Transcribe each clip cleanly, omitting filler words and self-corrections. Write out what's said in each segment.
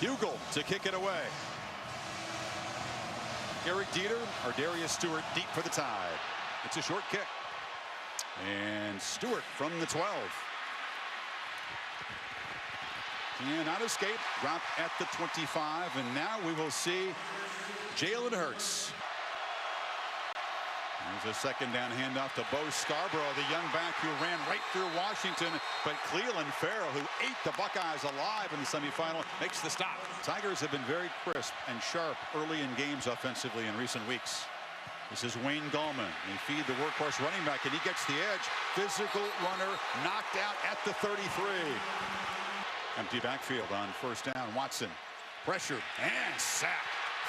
Hugel to kick it away. Eric Dieter or Darius Stewart deep for the Tide. It's a short kick. And Stewart from the 12. Cannot escape. Drop at the 25. And now we will see Jalen Hurts. There's a second down handoff to Bo Scarborough, the young back who ran right through Washington. But Clelin Ferrell, who ate the Buckeyes alive in the semifinal, makes the stop. Tigers have been very crisp and sharp early in games offensively in recent weeks. This is Wayne Gallman. They feed the workhorse running back, and he gets the edge. Physical runner knocked out at the 33. Empty backfield on first down. Watson pressured and sacked.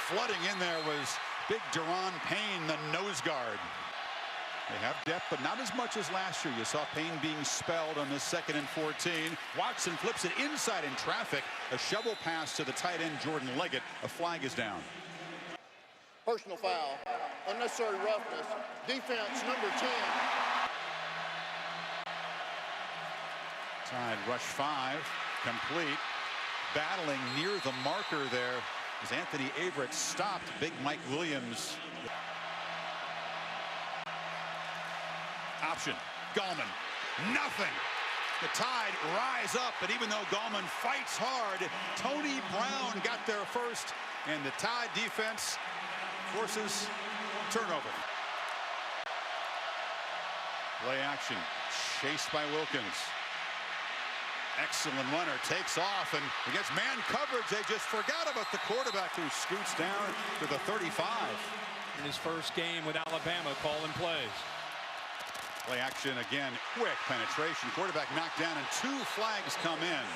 Flooding in there was big Deron Payne, the nose guard. They have depth, but not as much as last year. You saw Payne being spelled on this 2nd and 14. Watson flips it inside in traffic. A shovel pass to the tight end, Jordan Leggett. A flag is down. Personal foul, unnecessary roughness, defense number 10. Tide rush 5, complete. Battling near the marker there as Anthony Averett stopped Big Mike Williams. Option, Gallman, nothing. The Tide rise up, but even though Gallman fights hard, Tony Brown got there first, and the Tide defense forces turnover. Play action, chased by Wilkins. Excellent runner, takes off, and against man coverage, they just forgot about the quarterback who scoots down to the 35. In his first game with Alabama, calling plays. Play action again, quick penetration. Quarterback knocked down, and 2 flags come in.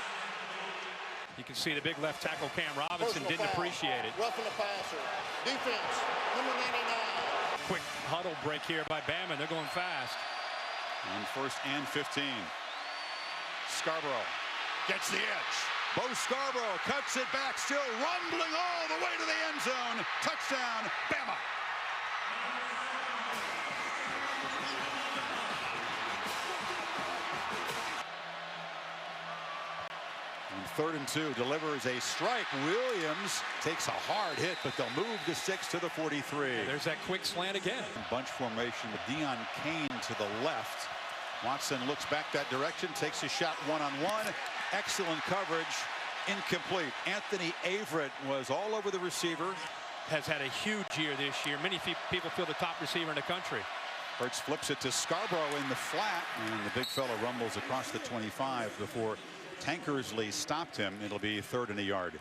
You can see the big left tackle Cam Robinson didn't appreciate it. Roughing the passer. Defense, number 99. Quick huddle break here by Bama. They're going fast. On 1st and 15. Scarborough gets the edge. Bo Scarborough cuts it back, still rumbling all the way to the end zone. Touchdown, Bama. On 3rd and 2, delivers a strike. Williams takes a hard hit, but they'll move the 6 to the 43. There's that quick slant again. Bunch formation with Deion Kane to the left. Watson looks back that direction, takes a shot one-on-one. Excellent coverage, incomplete. Anthony Averett was all over the receiver. Has had a huge year this year. Many people feel the top receiver in the country. Hurts flips it to Scarborough in the flat, and the big fella rumbles across the 25 before Tankersley stopped him. It'll be 3rd and a yard.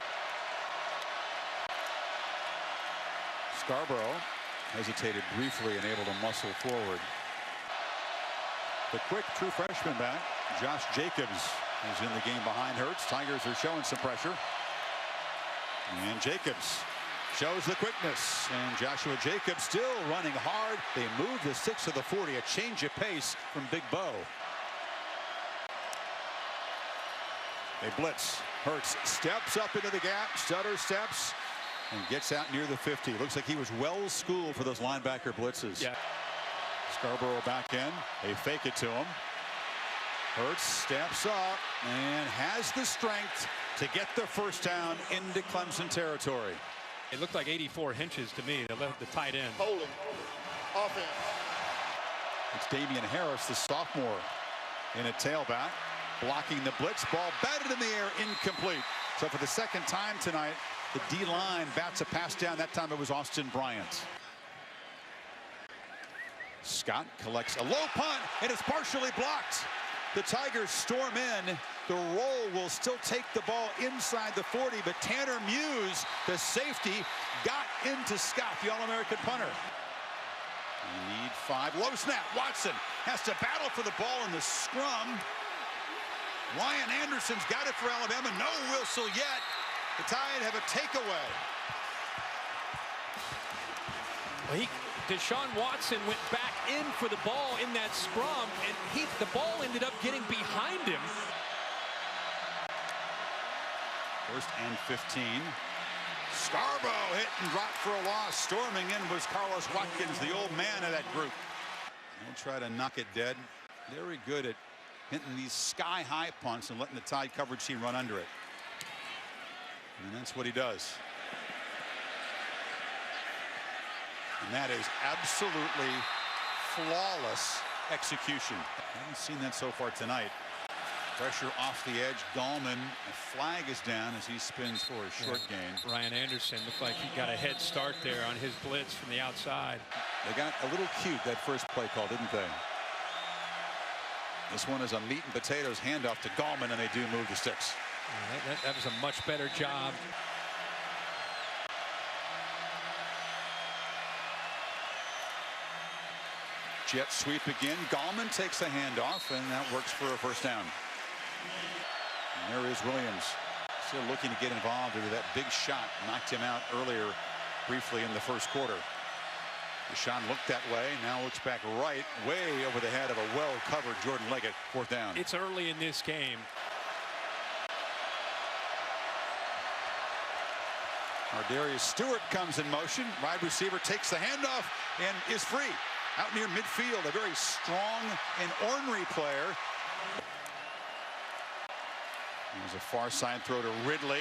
Scarborough hesitated briefly and able to muscle forward. The quick true freshman back, Josh Jacobs, is in the game behind Hurts. Tigers are showing some pressure. And Jacobs shows the quickness. And Joshua Jacobs still running hard. They move the 6 to the 40. A change of pace from Big Bo. They blitz. Hurts steps up into the gap, stutter steps, and gets out near the 50. Looks like he was well schooled for those linebacker blitzes. Yeah. Scarborough back in. They fake it to him. Hurts steps up and has the strength to get the first down into Clemson territory. It looked like 84 inches to me. They left the tight end. Holding. Offense. It's Damian Harris, the sophomore, in a tailback. Blocking the blitz. Ball batted in the air, incomplete. So for the 2nd time tonight, the D-line bats a pass down. That time it was Austin Bryant. Scott collects a low punt, and it's partially blocked. The Tigers storm in. The roll will still take the ball inside the 40, but Tanner Muse, the safety, got into Scott, the All-American punter. You need 5. Low snap. Watson has to battle for the ball in the scrum. Ryan Anderson's got it for Alabama. No whistle yet. The Tide have a takeaway. Well, Deshaun Watson went back in for the ball in that scrum, and the ball ended up getting behind him. 1st and 15. Scarborough hit and dropped for a loss. Storming in was Carlos Watkins, the old man of that group. They'll try to knock it dead. Very good at hitting these sky-high punts and letting the Tide coverage team run under it. And that's what he does. And that is absolutely flawless execution. I haven't seen that so far tonight. Pressure off the edge. Gallman, a flag is down as he spins for a short gain. Ryan Anderson looked like he got a head start there on his blitz from the outside. They got a little cute that first play call, didn't they? This one is a meat and potatoes handoff to Gallman, and they do move the sticks. That was a much better job. Jet sweep again. Gallman takes the handoff, and that works for a first down. And there is Williams, still looking to get involved into that big shot. Knocked him out earlier, briefly in the first quarter. Deshaun looked that way, now looks back right, way over the head of a well-covered Jordan Leggett. Fourth down. It's early in this game. Ardarius Stewart comes in motion. Wide receiver takes the handoff and is free. Out near midfield, a very strong and ornery player. There's a far side throw to Ridley.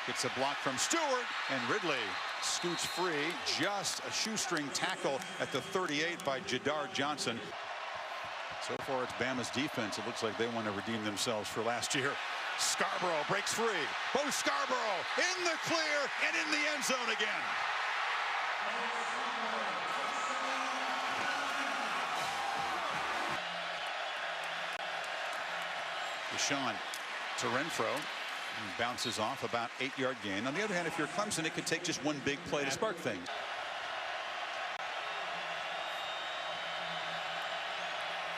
Gets a block from Stewart, and Ridley scoots free. Just a shoestring tackle at the 38 by Jadar Johnson. So far, it's Bama's defense. It looks like they want to redeem themselves for last year. Scarborough breaks free. Bo Scarborough in the clear and in the end zone again. Deshaun to Renfro. Bounces off, about 8-yard gain. On the other hand, if you're Clemson, it could take just one big play to spark things.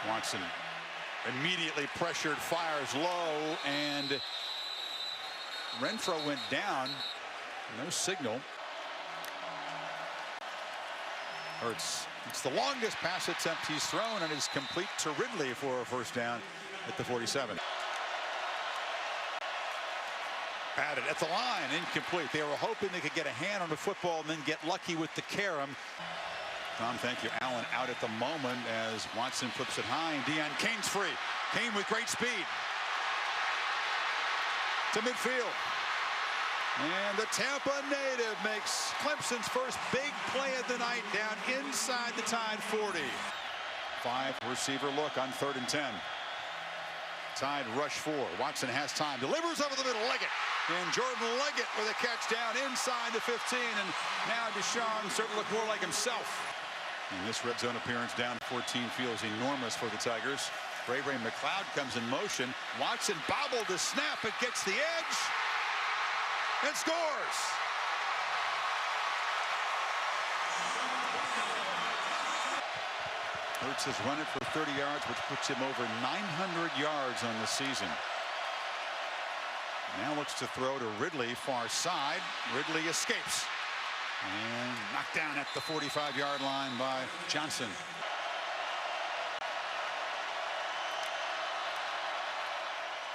Watson immediately pressured, fires low, and Renfro went down. No signal. Hurts. It's the longest pass attempt he's thrown, and is complete to Ridley for a first down at the 47. Batted at the line, incomplete. They were hoping they could get a hand on the football and then get lucky with the carom. Tom, thank you. Allen out at the moment as Watson flips it high, and Deion Kane's free. Kane with great speed to midfield. And the Tampa native makes Clemson's first big play of the night down inside the Tide 40. 5 receiver look on 3rd and 10. Tide rush 4. Watson has time. Delivers over the middle. Leggett. And Jordan Leggett with a catch down inside the 15. And now Deshaun starting to look more like himself. And this red zone appearance down 14 feels enormous for the Tigers. Ray McLeod comes in motion. Watson bobbled the snap. It gets the edge. And scores. Hurts has run it for 30 yards, which puts him over 900 yards on the season. Now looks to throw to Ridley, far side. Ridley escapes. And knocked down at the 45-yard line by Johnson.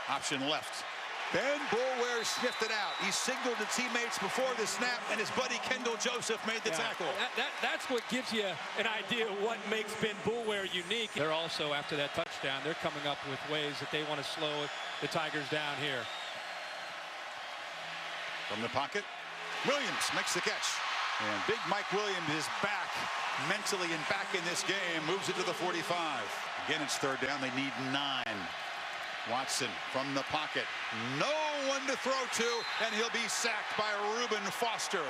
Option left. Ben Boulware sniffed it out. He signaled to teammates before the snap, and his buddy Kendall Joseph made the tackle. That's what gives you an idea of what makes Ben Boulware unique. They're also, after that touchdown, they're coming up with ways that they want to slow the Tigers down here. From the pocket, Williams makes the catch. And big Mike Williams is back mentally and back in this game. Moves it to the 45. Again, it's 3rd down. They need 9. Watson from the pocket. No one to throw to, and he'll be sacked by Reuben Foster.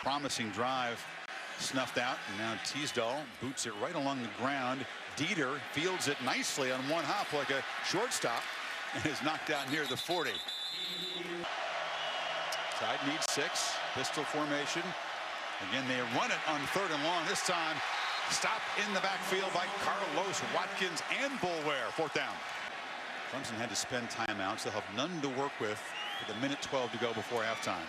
Promising drive snuffed out, and now Teasdale boots it right along the ground. Dieter fields it nicely on one hop like a shortstop and is knocked out near the 40. Tide needs 6. Pistol formation. Again, they run it on 3rd and long. This time, stop in the backfield by Carlos Watkins and Boulware. 4th down. Clemson had to spend timeouts. They'll have none to work with with 1:12 to go before halftime.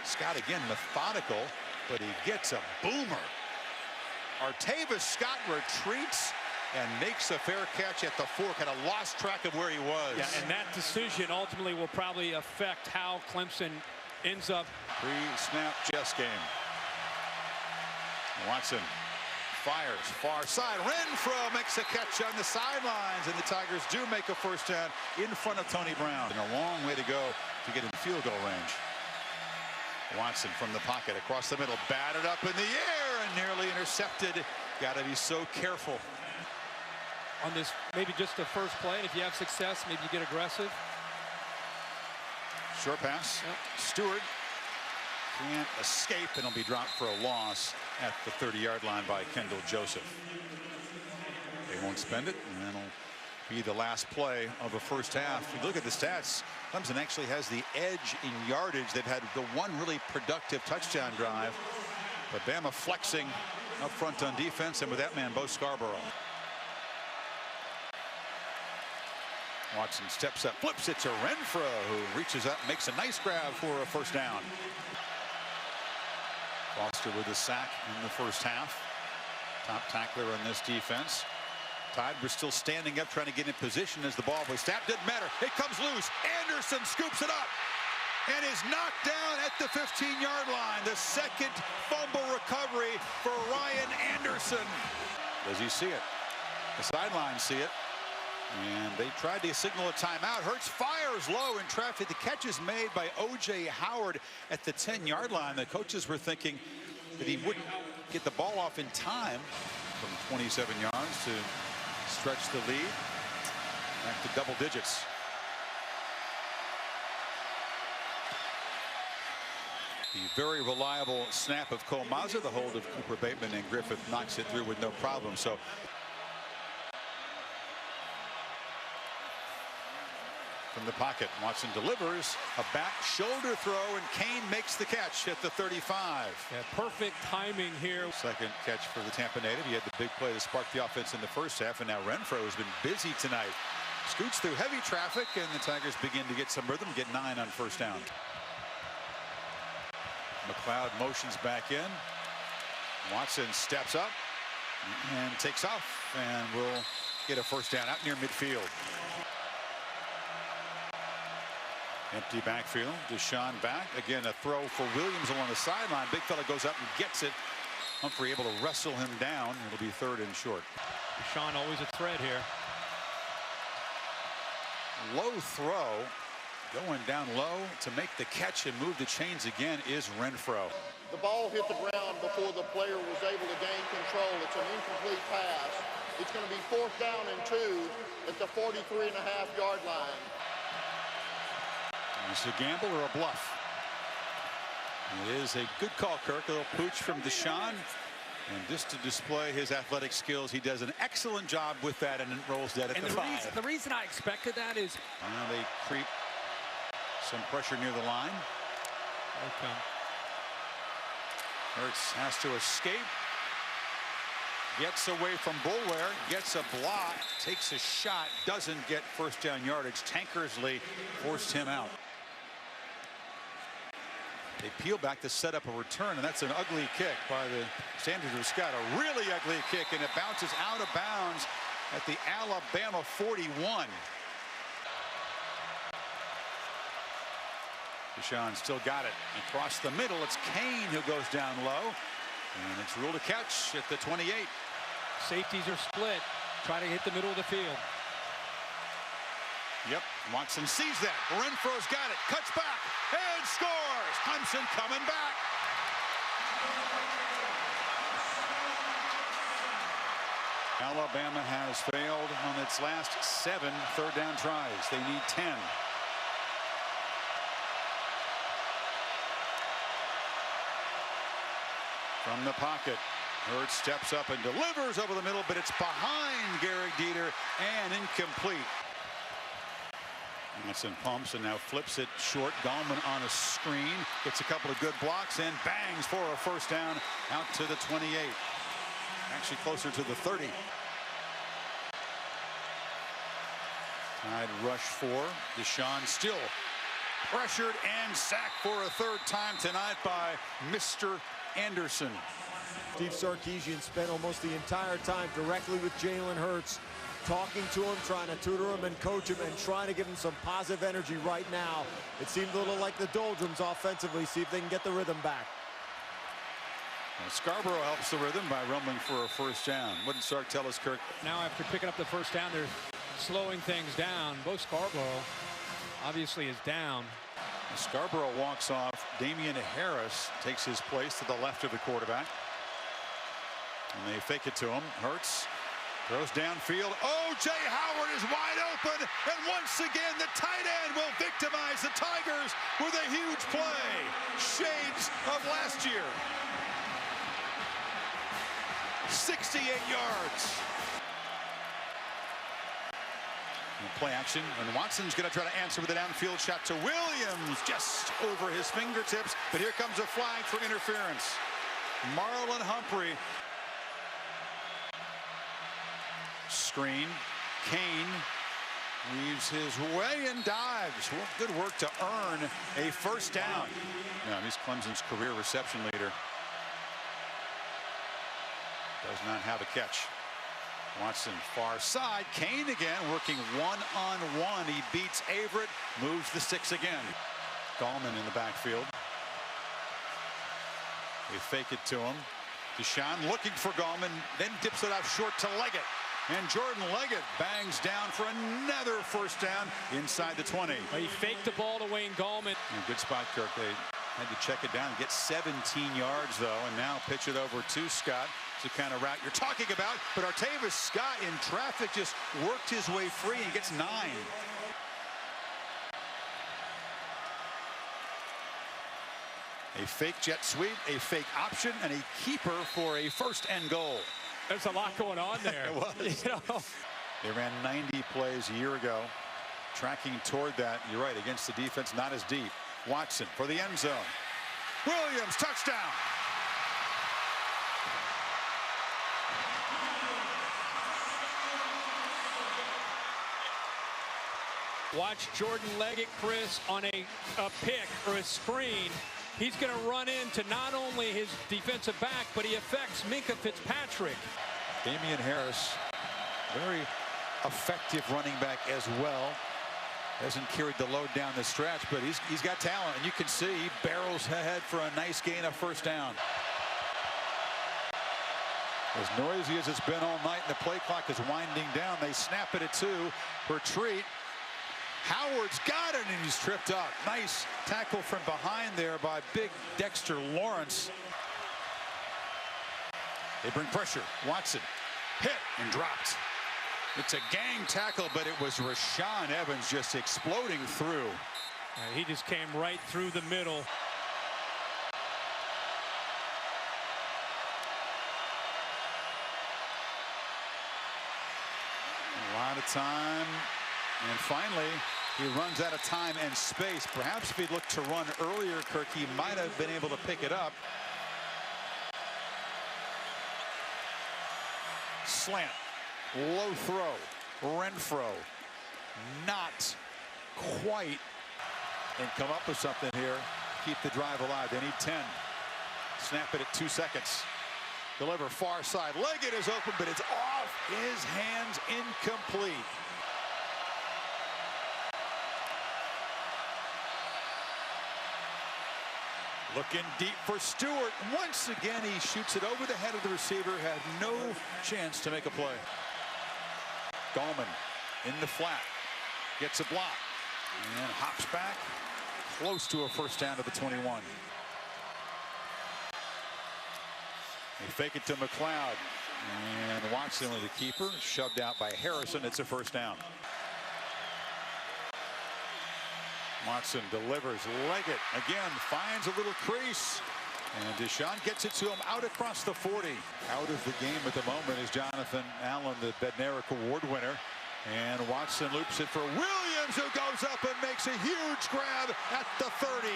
Scott again methodical, but he gets a boomer. Artavis Scott retreats and makes a fair catch at the 4. Kind of lost track of where he was. Yeah, and that decision ultimately will probably affect how Clemson ends up. Pre-snap chess game. Watson fires far side. Renfro makes a catch on the sidelines, and the Tigers do make a first down in front of Tony Brown. And a long way to go to get in field goal range. Watson from the pocket across the middle, batted up in the air and nearly intercepted. Got to be so careful on this, maybe just the first play. And if you have success, maybe you get aggressive. Short pass. Yep. Stewart can't escape, and he'll be dropped for a loss at the 30-yard line by Kendall Joseph. They won't spend it, and that'll be the last play of the first half. If you look at the stats, Clemson actually has the edge in yardage. They've had the one really productive touchdown drive, but Bama flexing up front on defense, and with that man, Bo Scarborough. Watson steps up, flips it to Renfro, who reaches up, makes a nice grab for a first down. Foster with a sack in the first half. Top tackler on this defense. Tide was still standing up, trying to get in position as the ball was snapped. Didn't matter. It comes loose. Anderson scoops it up and is knocked down at the 15-yard line. The second fumble recovery for Ryan Anderson. Does he see it? The sidelines see it. And they tried to signal a timeout. Hurts fires low in traffic. The catch is made by O.J. Howard at the 10-yard line. The coaches were thinking that he wouldn't get the ball off in time from 27 yards to stretch the lead back to double digits. The very reliable snap of Cole Mazza. The hold of Cooper Bateman, and Griffith knocks it through with no problem. So from the pocket, Watson delivers a back shoulder throw, and Kane makes the catch at the 35. Yeah, perfect timing here. Second catch for the Tampa native. He had the big play to spark the offense in the first half, and now Renfro has been busy tonight. Scoots through heavy traffic, and the Tigers begin to get some rhythm, get 9 on first down. McLeod motions back in. Watson steps up and takes off, and will get a first down out near midfield. Empty backfield. Deshaun back. Again, a throw for Williams along the sideline. Big fella goes up and gets it. Humphrey able to wrestle him down. It'll be 3rd and short. Deshaun always a threat here. Low throw. Going down low to make the catch and move the chains again is Renfro. The ball hit the ground before the player was able to gain control. It's an incomplete pass. It's going to be 4th down and 2 at the 43.5-yard line. Is it a gamble or a bluff? It is a good call, Kirk. A little pooch from Deshaun. And just to display his athletic skills, he does an excellent job with that, and it rolls dead at the 5. The reason I expected that is now they creep some pressure near the line. Okay. Hurts has to escape. Gets away from Bulware, gets a block, takes a shot, doesn't get first down yardage. Tankersley forced him out. They peel back to set up a return, and that's an ugly kick by the standards of Scott. A really ugly kick, and it bounces out of bounds at the Alabama 41. Deshaun still got it. Across the middle, it's Kane who goes down low. And it's ruled a catch at the 28. Safeties are split. Try to hit the middle of the field. Yep, Watson sees that. Renfro's got it. Cuts back and scores. Clemson coming back. Alabama has failed on its last 7 third-down tries. They need 10. From the pocket, Hurts steps up and delivers over the middle, but it's behind Garrick Dieter and incomplete. Watson pumps and now flips it short. Gallman on a screen, gets a couple of good blocks and bangs for a first down out to the 28. Actually closer to the 30. Tide rush 4. Deshaun still pressured and sacked for a 3rd time tonight by Mr. Anderson. Steve Sarkisian spent almost the entire time directly with Jalen Hurts, talking to him, trying to tutor him and coach him, and trying to give him some positive energy right now. It seemed a little like the doldrums offensively. See if they can get the rhythm back. Well, Scarborough helps the rhythm by rumbling for a first down. Wouldn't Sark tell us, Kirk? Now after picking up the first down, they're slowing things down. Bo Scarborough obviously is down. Scarborough walks off. Damian Harris takes his place to the left of the quarterback. And they fake it to him. Hurts throws downfield. O.J. Howard is wide open. And once again, the tight end will victimize the Tigers with a huge play. Shades of last year. 68 yards. Play action, and Watson's going to try to answer with a downfield shot to Williams, just over his fingertips. But here comes a flag for interference. Marlon Humphrey. Screen. Kane weaves his way and dives. Well, good work to earn a first down. Now, he's Clemson's career reception leader. Does not have a catch. Watson far side. Kane again working one-on-one. He beats Averett, moves the six again. Gallman in the backfield. They fake it to him. Deshaun looking for Gallman, then dips it off short to Leggett. And Jordan Leggett bangs down for another first down inside the 20. He faked the ball to Wayne Gallman. Good spot, Kirk. They had to check it down and get 17 yards, though, and now pitch it over to Scott. The kind of route you're talking about, but Artavis Scott in traffic just worked his way free and gets 9. A fake jet sweep, a fake option, and a keeper for a first and goal. There's a lot going on there. It was. You know? They ran 90 plays a year ago, tracking toward that. You're right, against the defense not as deep. Watson for the end zone. Williams, touchdown. Watch Jordan Leggett, Chris, on a pick or a screen. He's going to run into not only his defensive back, but he affects Minkah Fitzpatrick. Damian Harris, very effective running back as well. Hasn't carried the load down the stretch, but he's got talent, and you can see he barrels ahead for a nice gain of first down. As noisy as it's been all night, and the play clock is winding down, they snap it at 2. Retreat. Howard's got it, and he's tripped up. Nice tackle from behind there by big Dexter Lawrence. They bring pressure. Watson hit and dropped. It's a gang tackle, but it was Rashaan Evans just exploding through. He just came right through the middle. A lot of time. And finally, he runs out of time and space. Perhaps if he'd looked to run earlier, Kirk, he might have been able to pick it up. Slant. Low throw. Renfro. Not quite. And come up with something here. Keep the drive alive. They need 10. Snap it at 2 seconds. Deliver far side. Leggett is open, but it's off his hands. Incomplete. Looking deep for Stewart. Once again, he shoots it over the head of the receiver. Had no chance to make a play. Gallman in the flat. Gets a block. And hops back. Close to a first down to the 21. They fake it to McLeod. And Watson with the keeper. Shoved out by Harrison. It's a first down. Watson delivers. Leggett again finds a little crease, and Deshaun gets it to him out across the 40. Out of the game at the moment is Jonathan Allen, the Bednarik Award winner, and Watson loops it for Williams, who goes up and makes a huge grab at the 30.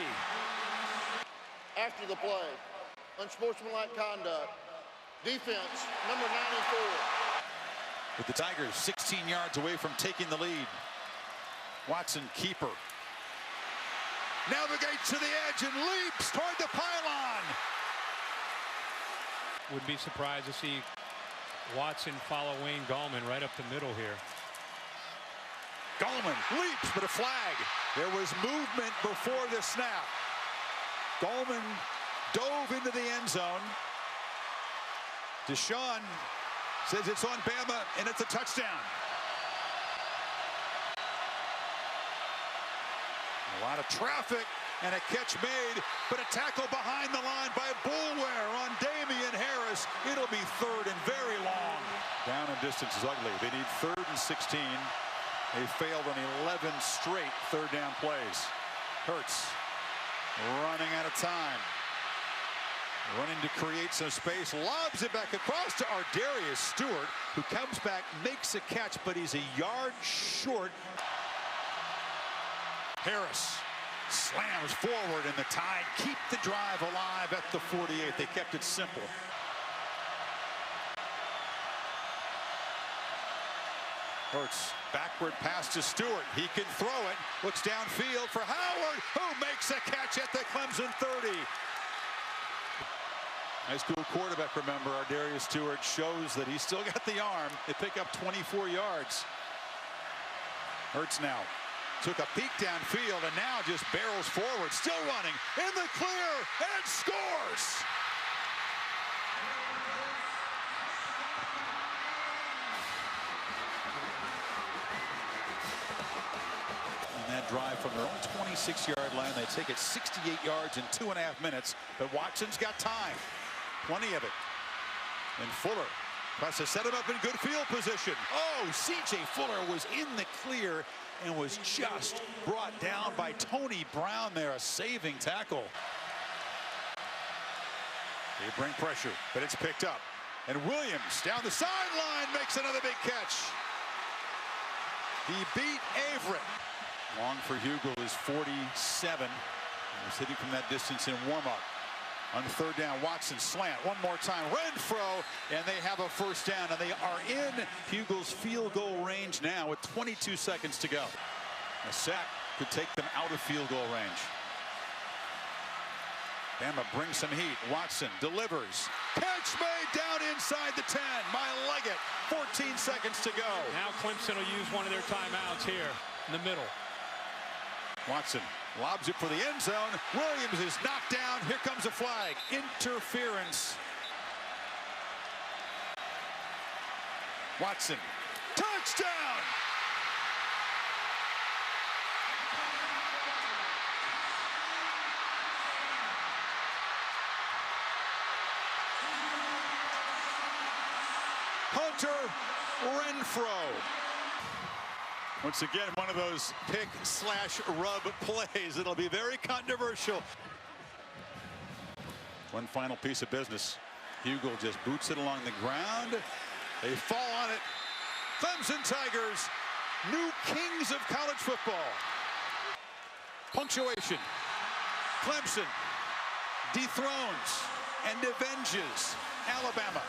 After the play, unsportsmanlike conduct, defense number 94. With the Tigers 16 yards away from taking the lead. Watson, keeper. Navigates to the edge and leaps toward the pylon. Wouldn't be surprised to see Watson follow Wayne Gallman right up the middle here. Gallman leaps, but a flag. There was movement before the snap. Gallman dove into the end zone. Deshaun says it's on Bama, and it's a touchdown. A lot of traffic and a catch made, but a tackle behind the line by Boulware on Damian Harris. It'll be third and very long. Down and distance is ugly. They need 3rd and 16. They failed on 11 straight third down plays. Hurts running out of time. Running to create some space, lobs it back across to Ardarius Stewart, who comes back, makes a catch, but he's a yard short. Harris slams forward, and the Tide keep the drive alive at the 48. They kept it simple. Hurts, backward pass to Stewart. He can throw it. Looks downfield for Howard, who makes a catch at the Clemson 30. High school quarterback, remember, Ardarius Stewart shows that he's still got the arm. They pick up 24 yards. Hurts now took a peek downfield and now just barrels forward, still running in the clear and scores. And that drive from their own 26-yard line, they take it 68 yards in 2.5 minutes, but Watson's got time. Plenty of it. And Fuller tries to set him up in good field position. Oh, C.J. Fuller was in the clear and was just brought down by Tony Brown there, a saving tackle. They bring pressure, but it's picked up. And Williams down the sideline makes another big catch. He beat Averett. Long for Hugel is 47. He was hitting from that distance in warm-up. On third down, Watson slant one more time. Renfro, and they have a first down, and they are in Hugel's field goal range now with 22 seconds to go. A sack could take them out of field goal range. Bama brings some heat. Watson delivers. Catch made down inside the 10. Leggett, 14 seconds to go. Now Clemson will use one of their timeouts here in the middle. Watson lobs it for the end zone. Williams is knocked down. Here comes a flag. Interference. Watson. Touchdown! Hunter Renfro. Once again, one of those pick/rub plays. It'll be very controversial. One final piece of business. Hugel just boots it along the ground. They fall on it. Clemson Tigers, new kings of college football. Punctuation. Clemson dethrones and avenges Alabama.